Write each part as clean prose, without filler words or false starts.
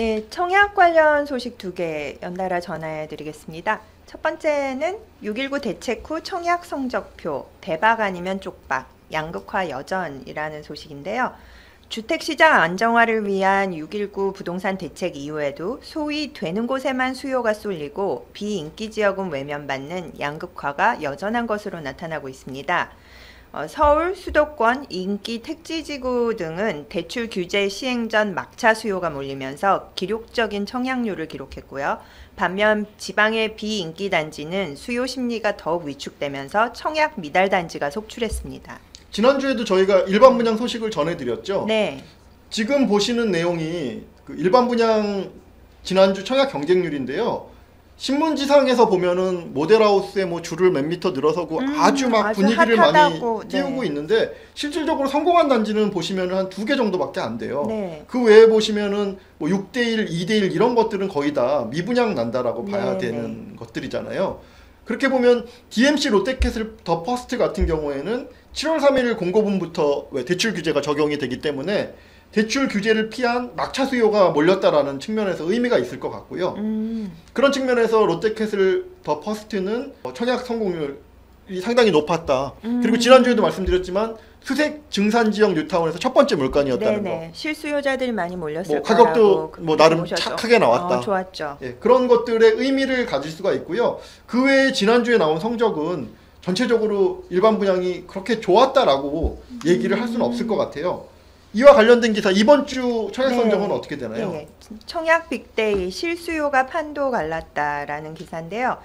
네, 청약 관련 소식 두 개 연달아 전해 드리겠습니다. 첫 번째는 6.19 대책 후 청약 성적표, 대박 아니면 쪽박, 양극화 여전이라는 소식인데요. 주택시장 안정화를 위한 6.19 부동산 대책 이후에도 소위 되는 곳에만 수요가 쏠리고 비인기 지역은 외면받는 양극화가 여전한 것으로 나타나고 있습니다. 서울, 수도권, 인기 택지지구 등은 대출 규제 시행 전 막차 수요가 몰리면서 기록적인 청약률을 기록했고요. 반면 지방의 비인기 단지는 수요 심리가 더욱 위축되면서 청약 미달 단지가 속출했습니다. 지난주에도 저희가 일반 분양 소식을 전해드렸죠. 네. 지금 보시는 내용이 그 일반 분양 지난주 청약 경쟁률인데요. 신문지상에서 보면은 모델하우스에 뭐 줄을 몇 미터 늘어서고 아주 막 분위기를 핫하다고, 많이 띄우고 네. 있는데 실질적으로 성공한 단지는 보시면은 한 2개 정도밖에 안 돼요. 네. 그 외에 보시면은 뭐 6대1, 2대1 이런 것들은 거의 다 미분양 난다라고 봐야 네, 되는 것들이잖아요. 그렇게 보면 DMC 롯데캐슬 더 퍼스트 같은 경우에는 7월 3일 공고분부터 왜 대출 규제가 적용이 되기 때문에 대출 규제를 피한 막차 수요가 몰렸다라는 측면에서 의미가 있을 것 같고요. 그런 측면에서 롯데캐슬 더 퍼스트는 청약 성공률이 상당히 높았다. 그리고 지난주에도 말씀드렸지만 수색 증산지역 뉴타운에서 첫 번째 물건이었다는 네네. 거. 실수요자들이 많이 몰렸을 뭐 가격도 뭐 나름 착하게 나왔다. 좋았죠. 예, 그런 것들의 의미를 가질 수가 있고요. 그 외에 지난주에 나온 성적은 전체적으로 일반 분양이 그렇게 좋았다라고 얘기를 할 수는 없을 것 같아요. 이와 관련된 기사 이번 주 청약 선정은 어떻게 되나요? 네. 청약 빅데이 실수요가 판도 갈랐다라는 기사인데요.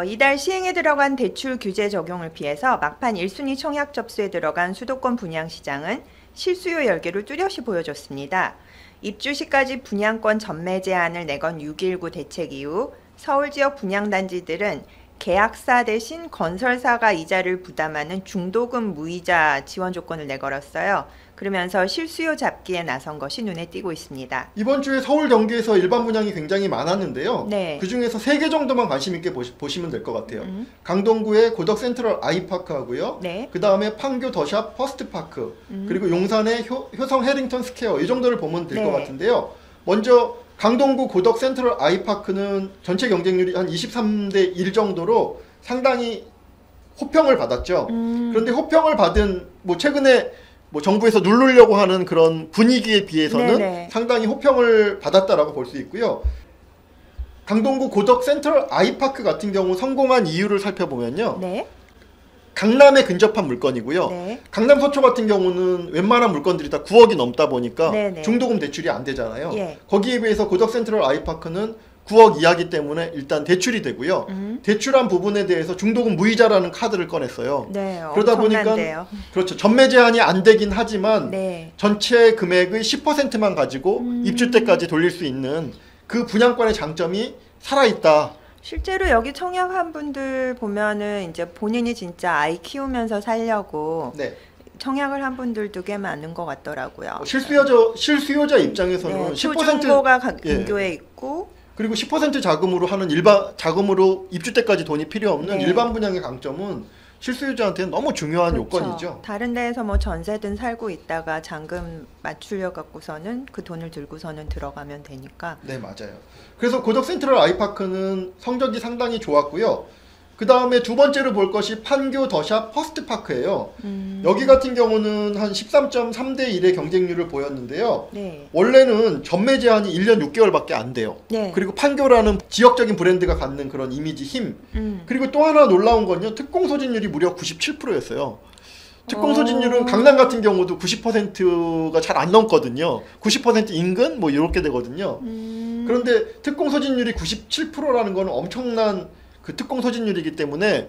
이달 시행에 들어간 대출 규제 적용을 피해서 막판 1순위 청약 접수에 들어간 수도권 분양시장은 실수요 열기를 뚜렷이 보여줬습니다. 입주 시까지 분양권 전매 제한을 내건 6.19 대책 이후 서울 지역 분양단지들은 계약사 대신 건설사가 이자를 부담하는 중도금 무이자 지원 조건을 내걸었어요. 그러면서 실수요 잡기에 나선 것이 눈에 띄고 있습니다. 이번 주에 서울 경기에서 일반 분양이 굉장히 많았는데요. 네. 그 중에서 3개 정도만 관심 있게 보시면 될 것 같아요. 강동구의 고덕 센트럴 아이파크 하고요. 네. 그 다음에 판교 더샵 퍼스트파크 그리고 용산의 효성 해링턴 스퀘어 이 정도를 보면 될 것 네. 같은데요. 먼저 강동구 고덕 센트럴 아이파크는 전체 경쟁률이 한 23대 1 정도로 상당히 호평을 받았죠. 그런데 호평을 받은 뭐 최근에 뭐 정부에서 누르려고 하는 그런 분위기에 비해서는 네네. 상당히 호평을 받았다라고 볼 수 있고요. 강동구 고덕 센트럴 아이파크 같은 경우 성공한 이유를 살펴보면요. 네. 강남에 근접한 물건이고요. 네. 강남 서초 같은 경우는 웬만한 물건들이 다 9억이 넘다 보니까 네네. 중도금 대출이 안 되잖아요. 예. 거기에 비해서 고덕 센트럴 아이파크는 9억 이하기 때문에 일단 대출이 되고요. 대출한 부분에 대해서 중도금 무이자라는 카드를 꺼냈어요. 네. 그러다 엄청난데요. 보니까 그렇죠. 전매 제한이 안 되긴 하지만 네. 전체 금액의 10%만 가지고 입주 때까지 돌릴 수 있는 그 분양권의 장점이 살아있다. 실제로 여기 청약한 분들 보면은 이제 본인이 진짜 아이 키우면서 살려고 네. 청약을 한 분들도 꽤 많은 것 같더라고요. 실수요자 입장에서는 네, 10% 초중고가 예. 근교에 있고 그리고 10% 자금으로 하는 일반 자금으로 입주 때까지 돈이 필요 없는 네. 일반 분양의 강점은 실수요자한테는 너무 중요한 그렇죠. 요건이죠. 다른 데에서 뭐 전세든 살고 있다가 잔금 맞추려 갖고서는 그 돈을 들고서는 들어가면 되니까. 네, 맞아요. 그래서 고덕 센트럴 아이파크는 성적이 상당히 좋았고요. 그 다음에 두 번째로 볼 것이 판교 더샵 퍼스트파크예요. 여기 같은 경우는 한 13.3대 1의 경쟁률을 보였는데요. 네. 원래는 전매 제한이 1년 6개월밖에 안 돼요. 네. 그리고 판교라는 지역적인 브랜드가 갖는 그런 이미지 힘. 그리고 또 하나 놀라운 건요. 특공 소진율이 무려 97%였어요. 특공 소진율은 강남 같은 경우도 90%가 잘 안 넘거든요. 90% 인근 뭐 이렇게 되거든요. 그런데 특공 소진율이 97%라는 거는 엄청난 그 특공 소진율이기 때문에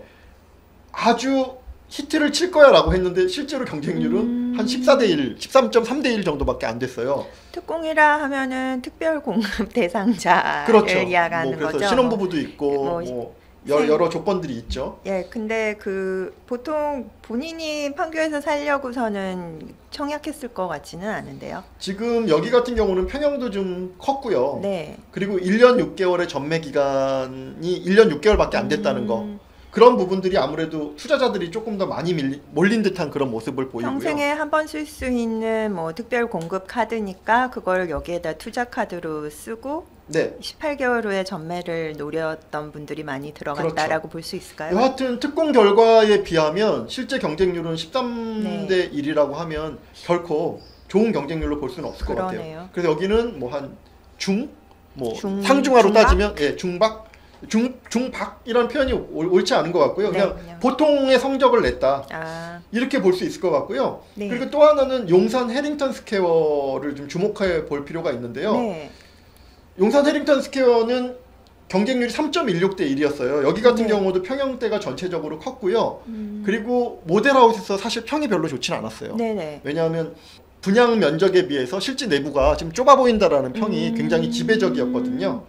아주 히트를 칠 거야 라고 했는데 실제로 경쟁률은 한 14대 1, 13.3대 1 정도밖에 안 됐어요. 특공이라 하면은 특별 공급 대상자를 그렇죠. 이야기하는 뭐 그래서 거죠. 신혼부부도 있고 뭐 여러 조건들이 있죠. 예, 근데 그 보통 본인이 판교에서 살려고서는 청약했을 것 같지는 않은데요. 지금 여기 같은 경우는 평형도 좀 컸고요. 네. 그리고 1년 6개월의 전매 기간이 1년 6개월밖에 안 됐다는 거. 그런 부분들이 아무래도 투자자들이 조금 더 많이 몰린 듯한 그런 모습을 보이고요. 평생에 한 번 쓸 수 있는 뭐 특별 공급 카드니까 그걸 여기에다 투자 카드로 쓰고 네. 18개월 후에 전매를 노렸던 분들이 많이 들어갔다라고 볼 수 있을까요? 여하튼 특공 결과에 비하면 실제 경쟁률은 13대 1이라고 하면 결코 좋은 경쟁률로 볼 수는 없을 것 같아요. 그래서 여기는 뭐 한 상중하로 중박? 따지면 중박이라는 표현이 옳지 않은 것 같고요. 그냥 보통의 성적을 냈다. 이렇게 볼 수 있을 것 같고요. 네. 그리고 또 하나는 용산 해링턴 스퀘어를 좀 주목해 볼 필요가 있는데요. 네. 용산 해링턴 스퀘어는 경쟁률이 3.16대 1이었어요. 여기 같은 네. 경우도 평형대가 전체적으로 컸고요. 그리고 모델하우스에서 사실 평이 별로 좋지는 않았어요. 네네. 왜냐하면 분양 면적에 비해서 실제 내부가 지금 좁아 보인다라는 평이 굉장히 지배적이었거든요.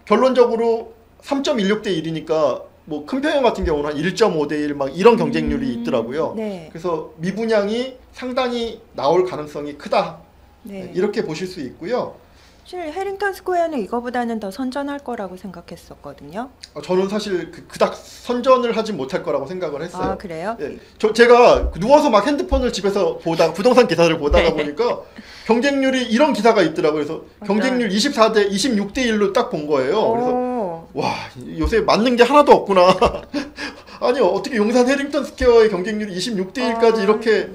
결론적으로 3.16대 1이니까 뭐 큰 평형 같은 경우는 한 1.5대 1 막 이런 경쟁률이 있더라고요. 네. 그래서 미분양이 상당히 나올 가능성이 크다. 네. 이렇게 보실 수 있고요. 사실 해링턴 스퀘어는 이거보다는 더 선전할 거라고 생각했었거든요. 저는 사실 그닥 선전을 하진 못할 거라고 생각을 했어요. 아, 그래요? 예, 제가 누워서 막 핸드폰을 집에서 보다가 부동산 기사를 보다가 네. 보니까 경쟁률이 이런 기사가 있더라고요. 그래서 경쟁률 26대 1로 딱 본 거예요. 그래서 와, 요새 맞는 게 하나도 없구나. 아니, 어떻게 용산 해링턴 스퀘어의 경쟁률이 26대 1까지 이렇게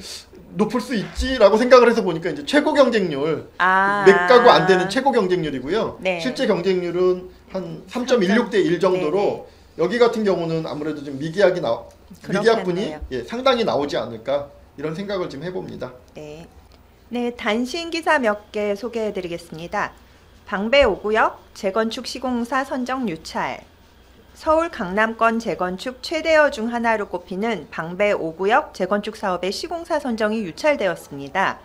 높을 수 있지라고 생각을 해서 보니까 이제 최고 경쟁률 몇 가구 안 되는 최고 경쟁률이고요. 네. 실제 경쟁률은 한 3.16대 1 정도로 네네. 여기 같은 경우는 아무래도 좀 미계약분이 상당히 나오지 않을까 이런 생각을 좀 해봅니다. 네. 네, 단신 기사 몇 개 소개해드리겠습니다. 방배 5구역 재건축 시공사 선정 유찰. 서울 강남권 재건축 최대어 중 하나로 꼽히는 방배 5구역 재건축 사업의 시공사 선정이 유찰되었습니다.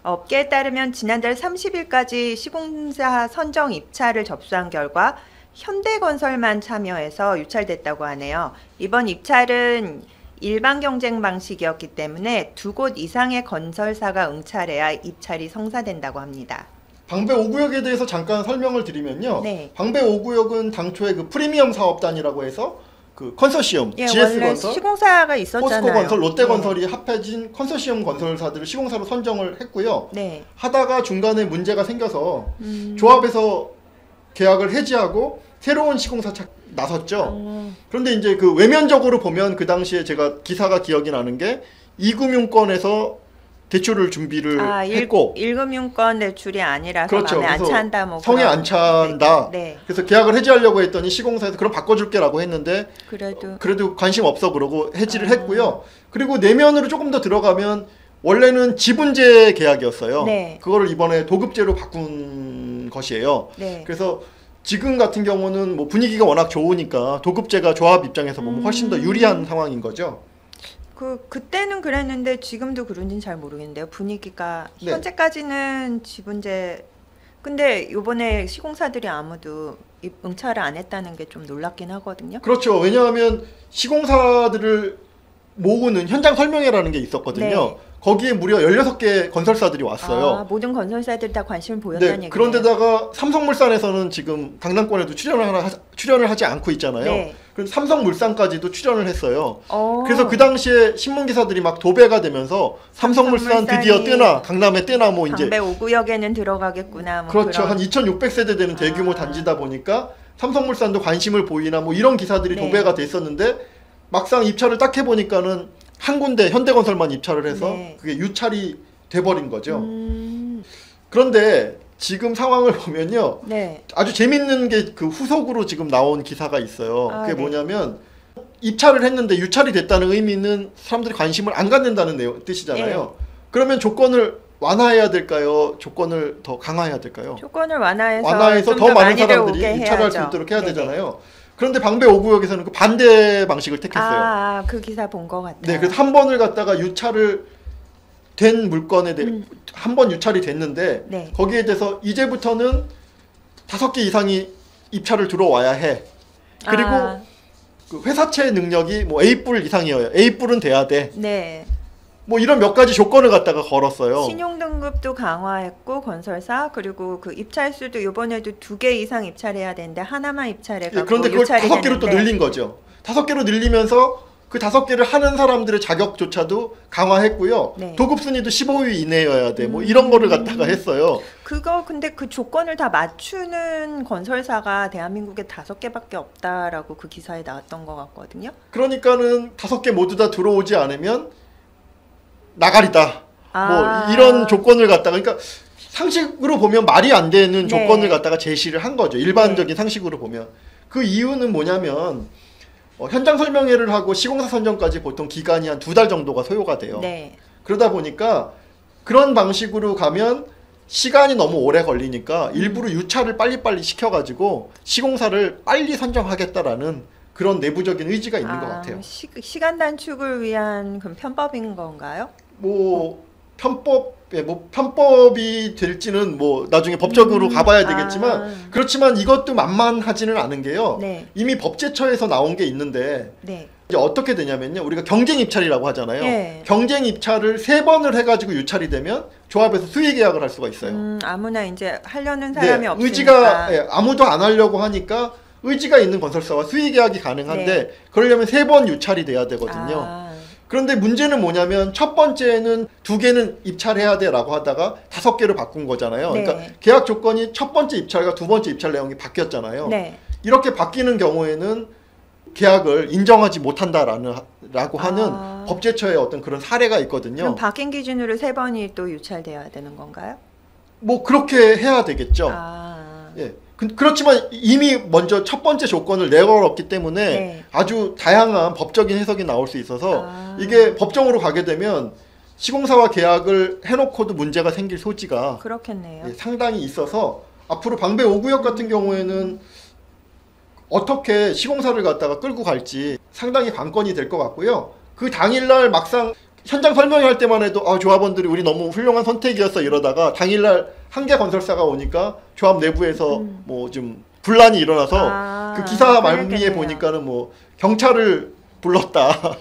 업계에 따르면 지난달 30일까지 시공사 선정 입찰을 접수한 결과 현대건설만 참여해서 유찰됐다고 하네요. 이번 입찰은 일반 경쟁 방식이었기 때문에 2곳 이상의 건설사가 응찰해야 입찰이 성사된다고 합니다. 방배 5구역에 대해서 잠깐 설명을 드리면요. 네. 방배 5구역은 당초에 그 프리미엄 사업단이라고 해서 그 컨소시엄, GS건설, 시공사가 있었잖아요. 포스코건설, 롯데건설이 합해진 컨소시엄 건설사들을 시공사로 선정을 했고요. 네. 하다가 중간에 문제가 생겨서 조합에서 계약을 해지하고 새로운 시공사 나섰죠. 그런데 이제 그 외면적으로 보면 그 당시에 제가 기사가 기억이 나는 게 이금융권에서 대출을 준비를 했고 1금융권 대출이 아니라서 그렇죠. 마음에 안 찬다 뭐 성에 안 찬다. 네. 그래서 계약을 해지하려고 했더니 시공사에서 그럼 바꿔줄게라고 했는데 그래도 관심 없어 그러고 해지를 했고요. 그리고 내면으로 조금 더 들어가면 원래는 지분제 계약이었어요. 네. 그거를 이번에 도급제로 바꾼 것이에요. 네. 그래서 지금 같은 경우는 뭐 분위기가 워낙 좋으니까 도급제가 조합 입장에서 보면 훨씬 더 유리한 상황인 거죠. 그때는 그랬는데 지금도 그런지는 잘 모르겠는데요. 분위기가 네. 현재까지는 지분제. 근데 이번에 시공사들이 아무도 응찰을 안 했다는 게 좀 놀랍긴 하거든요. 그렇죠. 왜냐하면 시공사들을 모으는 현장 설명회라는 게 있었거든요. 네. 거기에 무려 16개 건설사들이 왔어요. 모든 건설사들이 다 관심을 보였다는 얘기네요. 그런데다가 삼성물산에서는 지금 강남권에도 출연을 하지 않고 있잖아요. 네. 그래서 삼성물산까지도 출연을 했어요. 그래서 그 당시에 신문기사들이 막 도배가 되면서 삼성물산 드디어 뜨나 강남에 뜨나 뭐 이제 방배 5구역에는 들어가겠구나. 뭐 그렇죠. 한 2600세대 되는 대규모 단지다 보니까 삼성물산도 관심을 보이나 뭐 이런 기사들이 도배가 됐었는데 막상 입찰을 딱 해보니까는 한 군데 현대건설만 입찰을 해서 그게 유찰이 돼버린 거죠. 그런데 지금 상황을 보면요. 아주 재밌는 게 그 후속으로 지금 나온 기사가 있어요. 그게 뭐냐면 입찰을 했는데 유찰이 됐다는 의미는 사람들이 관심을 안 갖는다는 뜻이잖아요. 그러면 조건을 완화해야 될까요? 조건을 더 강화해야 될까요? 조건을 완화해서 더 많은 사람들이 입찰할 수 있도록 해야 되잖아요. 그런데 방배 5구역에서는 그 반대 방식을 택했어요. 그 기사 본 것 같아요. 네, 그래서 한 번을 갖다가 유찰을 된 물건에 대해 한 번 유찰이 됐는데 거기에 대해서 이제부터는 5개 이상이 입찰을 들어와야 해. 그리고 그 회사채 능력이 뭐 A뿔 이상이어요. A뿔은 돼야 돼. 네. 뭐 이런 몇 가지 조건을 갖다가 걸었어요. 신용등급도 강화했고 건설사 그리고 그 입찰수도 이번에도 2개 이상 입찰해야 되는데 하나만 입찰해가지고 그런데 그걸 5개로 또 늘린 거죠. 5개로 늘리면서 그 5개를 하는 사람들의 자격조차도 강화했고요. 네. 도급 순위도 15위 이내여야 돼. 뭐 이런 거를 갖다가 했어요. 그거 근데 그 조건을 다 맞추는 건설사가 대한민국에 5개밖에 없다라고 그 기사에 나왔던 것 같거든요. 그러니까는 5개 모두 다 들어오지 않으면 나가리다. 뭐 이런 조건을 갖다가 그러니까 상식으로 보면 말이 안 되는 조건을 갖다가 제시를 한 거죠. 일반적인 상식으로 보면. 그 이유는 뭐냐면 현장 설명회를 하고 시공사 선정까지 보통 기간이 한 2달 정도가 소요가 돼요. 네. 그러다 보니까 그런 방식으로 가면 시간이 너무 오래 걸리니까 일부러 유차를 빨리빨리 시켜가지고 시공사를 빨리 선정하겠다라는 그런 내부적인 의지가 있는 것 같아요. 시간 단축을 위한 그런 편법인 건가요? 뭐 편법이 될지는 뭐 나중에 법적으로 가봐야 되겠지만 그렇지만 이것도 만만하지는 않은 게요. 네. 이미 법제처에서 나온 게 있는데 네. 이제 어떻게 되냐면요. 우리가 경쟁 입찰이라고 하잖아요. 네. 경쟁 입찰을 3번을 해가지고 유찰이 되면 조합에서 수의 계약을 할 수가 있어요. 아무나 이제 하려는 사람이 없으니까. 의지가 아무도 안 하려고 하니까 의지가 있는 건설사와 수의 계약이 가능한데 그러려면 3번 유찰이 돼야 되거든요. 그런데 문제는 뭐냐면 첫 번째는 2개는 입찰해야 돼라고 하다가 5개로 바꾼 거잖아요. 그러니까 계약 조건이 첫 번째 입찰과 두 번째 입찰 내용이 바뀌었잖아요. 이렇게 바뀌는 경우에는 계약을 인정하지 못한다라고 하는 법제처의 어떤 그런 사례가 있거든요. 그럼 바뀐 기준으로 3번이 또 유찰되어야 되는 건가요? 뭐 그렇게 해야 되겠죠. 예. 그렇지만 이미 먼저 첫 번째 조건을 내걸었기 때문에 아주 다양한 법적인 해석이 나올 수 있어서 이게 법정으로 가게 되면 시공사와 계약을 해놓고도 문제가 생길 소지가 그렇겠네요. 상당히 있어서 앞으로 방배 5구역 같은 경우에는 어떻게 시공사를 갖다가 끌고 갈지 상당히 관건이 될 것 같고요. 그 당일날 막상 현장 설명회 할 때만 해도 조합원들이 우리 너무 훌륭한 선택이었어 이러다가 당일날 한 개 건설사가 오니까 조합 내부에서 뭐 좀 분란이 일어나서 그 기사 말미에 보니까는 뭐 경찰을 불렀다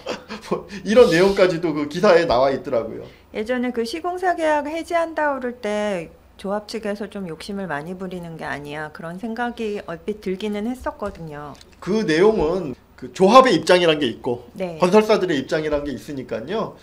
뭐 이런 내용까지도 그 기사에 나와 있더라고요. 예전에 그 시공사 계약 해지한다 그럴 때 조합 측에서 좀 욕심을 많이 부리는 게 아니야 그런 생각이 얼핏 들기는 했었거든요. 그 내용은 그 조합의 입장이란 게 있고 건설사들의 입장이란 게 있으니까요.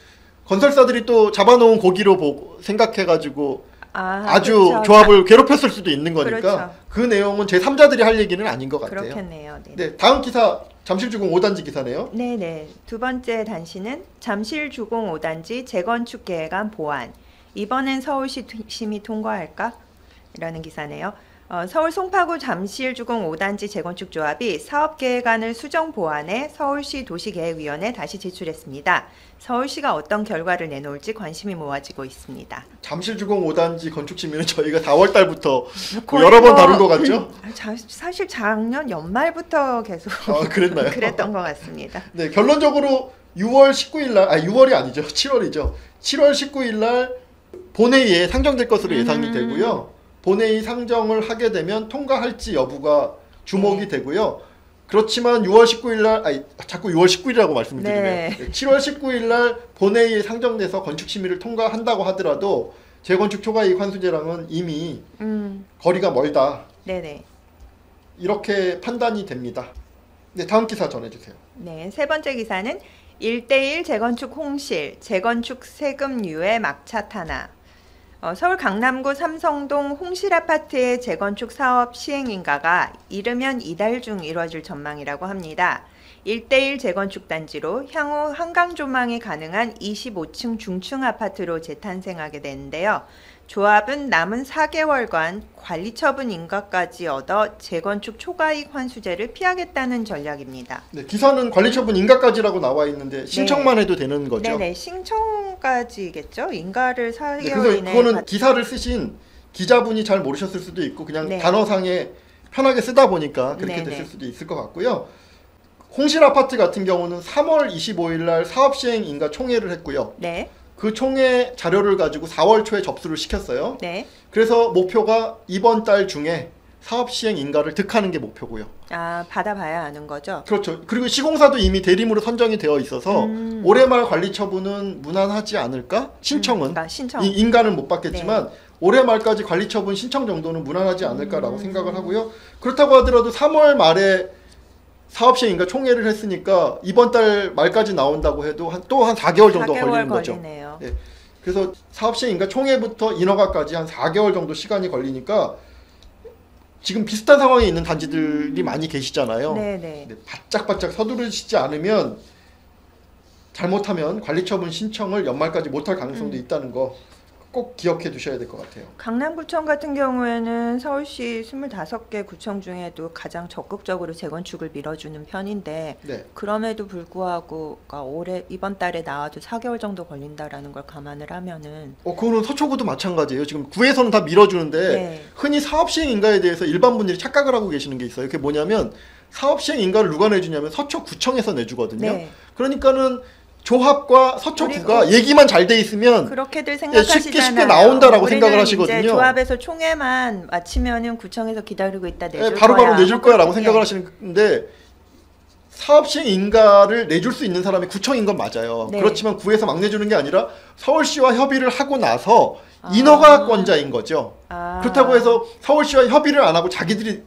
건설사들이 또 잡아놓은 고기로 보고 생각해가지고 아주 그렇죠. 조합을 괴롭혔을 수도 있는 거니까 그렇죠. 그 내용은 제3자들이 할 얘기는 아닌 것 같아요. 그렇겠네요. 네, 다음 기사 잠실주공 5단지 기사네요. 네네. 두 번째 단시는 잠실주공 5단지 재건축 계획안 보완. 이번엔 서울시 심의 통과할까? 라는 기사네요. 서울 송파구 잠실주공 5단지 재건축 조합이 사업계획안을 수정 보완해 서울시 도시계획위원회에 다시 제출했습니다. 서울시가 어떤 결과를 내놓을지 관심이 모아지고 있습니다. 잠실주공 5단지 건축심의는 저희가 4월 달부터 여러 번 다룬 것 같죠? 사실 작년 연말부터 계속 그랬나요? 그랬던 것 같습니다. 네, 결론적으로 6월 19일 날, 6월이 아니죠. 7월이죠. 7월 19일 날 본회의에 상정될 것으로 예상이 되고요. 본회의 상정을 하게 되면 통과할지 여부가 주목이 되고요. 그렇지만 6월 19일 날, 자꾸 6월 19일이라고 말씀을 드리네요. 7월 19일 날 본회의에 상정돼서 건축심의를 통과한다고 하더라도 재건축 초과이익 환수제랑은 이미 거리가 멀다. 네네. 이렇게 판단이 됩니다. 네, 다음 기사 전해주세요. 네, 세 번째 기사는 1:1 재건축 홍실, 재건축 세금 유예 막차 탄압. 서울 강남구 삼성동 홍실아파트의 재건축 사업 시행인가가 이르면 이달 중 이뤄질 전망이라고 합니다. 1:1 재건축 단지로 향후 한강 조망이 가능한 25층 중층 아파트로 재탄생하게 되는데요. 조합은 남은 4개월간 관리처분 인가까지 얻어 재건축 초과이익 환수제를 피하겠다는 전략입니다. 네, 기사는 관리처분 인가까지라고 나와 있는데 신청만 해도 되는 거죠? 네네, 신청까지겠죠. 인가를 4개월 그래서 이내에 그거는 기사를 쓰신 기자분이 잘 모르셨을 수도 있고 그냥 단어상에 편하게 쓰다 보니까 그렇게 됐을 수도 있을 것 같고요. 홍실아파트 같은 경우는 3월 25일 날 사업시행 인가 총회를 했고요. 그 총회 자료를 가지고 4월 초에 접수를 시켰어요. 그래서 목표가 이번 달 중에 사업시행 인가를 득하는 게 목표고요. 받아봐야 아는 거죠? 그렇죠. 그리고 시공사도 이미 대림으로 선정이 되어 있어서 올해 말 관리처분은 무난하지 않을까? 신청은. 신청. 인가는 못 받겠지만 올해 말까지 관리처분 신청 정도는 무난하지 않을까라고 생각을 하고요. 그렇다고 하더라도 3월 말에 사업시행인가 총회를 했으니까 이번 달 말까지 나온다고 해도 또 한 4개월 정도 4개월 걸리는 걸리네요. 거죠. 예. 그래서 사업시행인가 총회부터 인허가까지 한 4개월 정도 시간이 걸리니까 지금 비슷한 상황에 있는 단지들이 많이 계시잖아요. 네네. 바짝바짝 서두르시지 않으면 잘못하면 관리처분 신청을 연말까지 못할 가능성도 있다는 거 꼭 기억해 두셔야 될 것 같아요. 강남구청 같은 경우에는 서울시 25개 구청 중에도 가장 적극적으로 재건축을 밀어주는 편인데 네. 그럼에도 불구하고 올해 이번 달에 나와도 4개월 정도 걸린다라는 걸 감안을 하면은 그거는 서초구도 마찬가지예요. 지금 구에서는 다 밀어주는데 네. 흔히 사업시행인가에 대해서 일반 분들이 착각을 하고 계시는 게 있어요. 그게 뭐냐면 사업시행인가를 누가 내주냐면 서초구청에서 내주거든요. 네. 그러니까는 조합과 서초구가 얘기만 잘 돼 있으면 그렇게들 생각하시잖아요. 쉽게 나온다라고 생각을 우리는 하시거든요. 이제 조합에서 총회만 마치면은 구청에서 기다리고 있다 내줄 바로바로 거야. 내줄 거야라고 예. 생각을 하시는데 사업시행 인가를 내줄 수 있는 사람이 구청인 건 맞아요. 네. 그렇지만 구에서 막 내주는 게 아니라 서울시와 협의를 하고 나서 인허가권자인 거죠. 그렇다고 해서 서울시와 협의를 안 하고 자기들이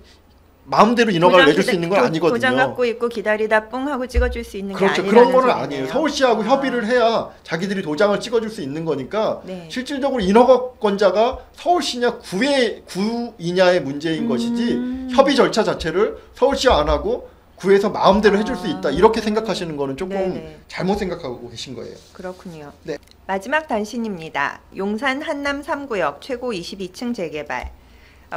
마음대로 인허가를 내줄 수 있는 건 아니거든요. 도장 갖고 있고 기다리다 뿡 하고 찍어줄 수 있는 게 그렇죠. 아니라는 그런 거는 소리네요. 아니에요. 서울시하고 협의를 해야 자기들이 도장을 찍어줄 수 있는 거니까 네. 실질적으로 인허가권자가 서울시냐 구이냐의 문제인 것이지 협의 절차 자체를 시와 안 하고 구에서 마음대로 해줄 수 있다 이렇게 생각하시는 거는 조금 네네. 잘못 생각하고 계신 거예요. 그렇군요. 네. 마지막 단신입니다. 용산 한남 3구역 최고 22층 재개발.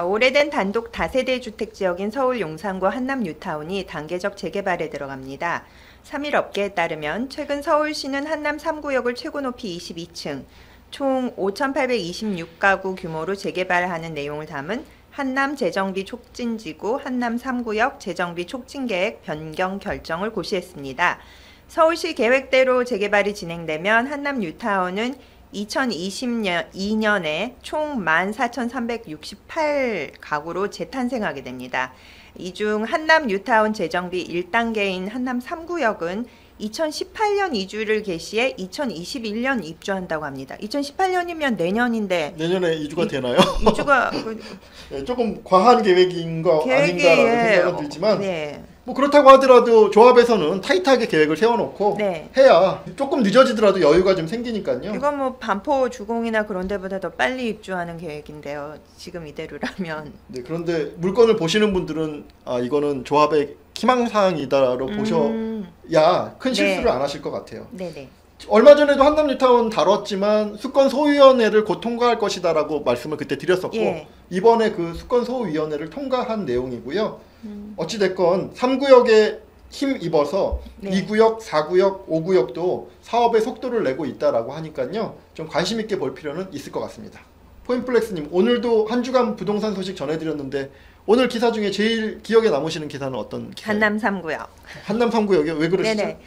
오래된 단독 다세대 주택 지역인 서울 용산구 한남 뉴타운이 단계적 재개발에 들어갑니다. 3일 업계에 따르면 최근 서울시는 한남 3구역을 최고 높이 22층, 총 5,826가구 규모로 재개발하는 내용을 담은 한남 재정비 촉진지구 한남 3구역 재정비 촉진계획 변경 결정을 고시했습니다. 서울시 계획대로 재개발이 진행되면 한남 뉴타운은 2022년에 총 14,368가구로 재탄생하게 됩니다. 이 중 한남 뉴타운 재정비 1단계인 한남 3구역은 2018년 이주를 개시해 2021년 입주한다고 합니다. 2018년이면 내년인데 내년에 이주가 되나요? 이주가 네, 조금 과한 계획인 거 아닌가라고 생각은 들지만 네. 뭐 그렇다고 하더라도 조합에서는 타이트하게 계획을 세워놓고 네. 해야 조금 늦어지더라도 여유가 좀 생기니까요. 이건 뭐 반포 주공이나 그런 데보다 더 빨리 입주하는 계획인데요. 지금 이대로라면. 네, 그런데 물건을 보시는 분들은 이거는 조합의 희망사항이다라고 보셔야 큰 실수를 네. 안 하실 것 같아요. 네네. 얼마 전에도 한남 뉴타운 다뤘지만 수권소위원회를 곧 통과할 것이다라고 말씀을 그때 드렸었고 예. 이번에 그 수권소위원회를 통과한 내용이고요. 어찌됐건 3구역에 힘입어서 네. 2구역, 4구역, 5구역도 사업의 속도를 내고 있다라고 하니까요. 좀 관심 있게 볼 필요는 있을 것 같습니다. 포인플렉스님, 오늘도 한 주간 부동산 소식 전해드렸는데 오늘 기사 중에 제일 기억에 남으시는 기사는 어떤 기사예요? 한남 3구역. 한남 3구역이요? 왜 그러시죠? 네네.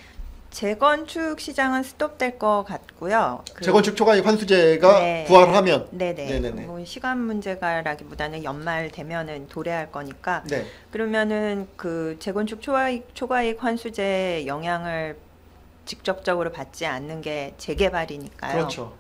재건축 시장은 스톱될 것 같고요. 재건축 초과이익 환수제가 네. 부활하면 네네. 네네네. 뭐 시간 문제가라기보다는 연말 되면은 도래할 거니까. 네. 그러면은 그 재건축 초과이익 환수제 영향을 직접적으로 받지 않는 게 재개발이니까요. 그렇죠.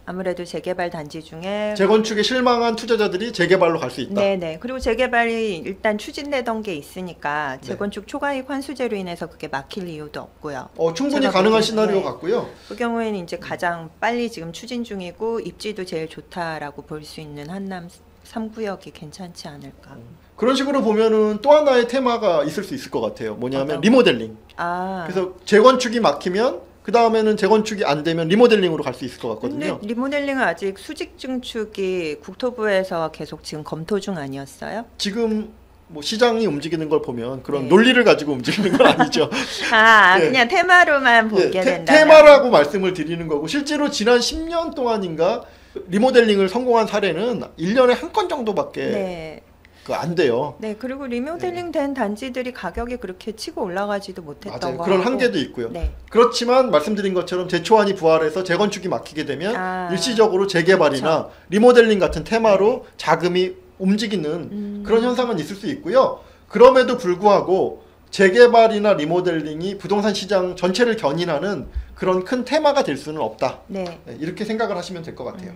아무래도 재개발 단지 중에 재건축에 실망한 투자자들이 재개발로 갈 수 있다. 네네. 그리고 재개발이 일단 추진되던 게 있으니까 네. 재건축 초과이익 환수제로 인해서 그게 막힐 이유도 없고요. 충분히 제가 가능한 보기에는, 시나리오 네. 같고요. 그 경우에는 이제 가장 빨리 지금 추진 중이고 입지도 제일 좋다라고 볼 수 있는 한남 3구역이 괜찮지 않을까. 그런 식으로 보면은 또 하나의 테마가 있을 수 있을 것 같아요. 뭐냐면 어떤 리모델링. 아. 그래서 재건축이 막히면 그 다음에는 재건축이 안 되면 리모델링으로 갈 수 있을 것 근데 같거든요. 리모델링은 아직 수직 증축이 국토부에서 계속 지금 검토 중 아니었어요? 지금 뭐 시장이 움직이는 걸 보면 그런 네. 논리를 가지고 움직이는 건 아니죠. 아, 네. 그냥 테마로만 보게 된다. 테마라고 말씀을 드리는 거고 실제로 지난 10년 동안인가 리모델링을 성공한 사례는 1년에 한 건 정도밖에 네. 안 돼요. 네, 그리고 리모델링 된 단지들이 가격이 그렇게 치고 올라가지도 못했던 맞아요. 거 그런 하고. 한계도 있고요. 네. 그렇지만 말씀드린 것처럼 제초안이 부활해서 재건축이 막히게 되면 일시적으로 재개발이나 그렇죠. 리모델링 같은 테마로 자금이 움직이는 그런 현상은 있을 수 있고요. 그럼에도 불구하고 재개발이나 리모델링이 부동산 시장 전체를 견인하는 그런 큰 테마가 될 수는 없다. 네. 네, 이렇게 생각을 하시면 될 것 같아요.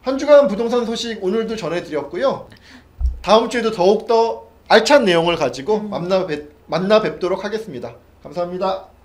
한 주간 부동산 소식 오늘도 전해드렸고요. 다음 주에도 더욱더 알찬 내용을 가지고 만나 만나 뵙도록 하겠습니다. 감사합니다.